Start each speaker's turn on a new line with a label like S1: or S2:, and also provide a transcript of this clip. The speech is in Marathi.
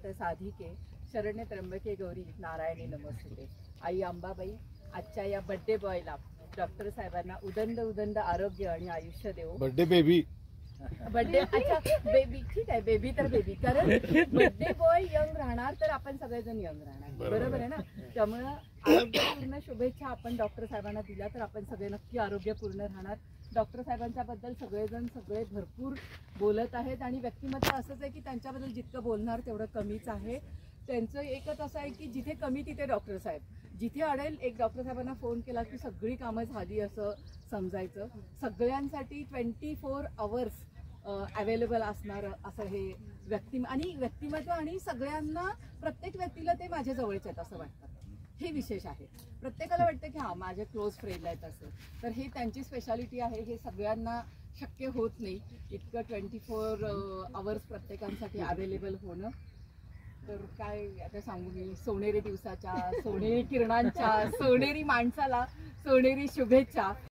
S1: नमोस्तुते साधिके शरण्य त्र्यंबके गौरी नारायणी नमोस्तुते। आई अंबाबाई आजच्या या बर्थडे बॉयला डॉक्टर साहेबांना उदंड उदंड आरोग्य आणि आयुष्य देवो।
S2: बर्थडे बेबी
S1: बर्थडे अच्छा बेबी ठीक आहे, बेबी तर बेबी, कारण बर्थडे बॉय यंग राहणार तर आपण सगळेजण यंग राहणार, बरोबर आहे ना। त्यामुळे आरोग्यपूर्ण शुभेच्छा आपण डॉक्टर साहेबांना दिल्या तर आपण सगळे नक्की आरोग्यपूर्ण राहणार। डॉक्टर साहेबांच्या बद्दल सगळे भरपूर बोलत आहेत आणि व्यक्तिमत्व असंच आहे की त्यांच्याबद्दल जितकं बोलणार तेवढं कमीच आहे। त्यांचं एकच असं आहे की जिथे कमी तिथे डॉक्टर साहेब, जिथे अडेल एक डॉक्टर साहेबांना फोन केला की सगळी कामं झाली असं समजायचं। सगळ्यांसाठी 24 आवर्स अवेलेबल असणार असं हे व्यक्तिमत्व आणि सगळ्यांना प्रत्येक व्यक्तीला ते माझ्या जवळचे आहेत असं वाटतं, हे विशेष आहे। प्रत्येकाला वाटतं की हां माझे क्लोज फ्रेंड आहेत असं, तर हे त्यांची स्पेशालिटी आहे। हे सगळ्यांना शक्य होत नाही इतकं 24 आवर्स प्रत्येकांसाठी अवेलेबल होणं। तर काय आता सांगू मी, सोनेरी दिवसाच्या, सोनेरी किरणांच्या, सोनेरी माणसाला सोनेरी शुभेच्छा।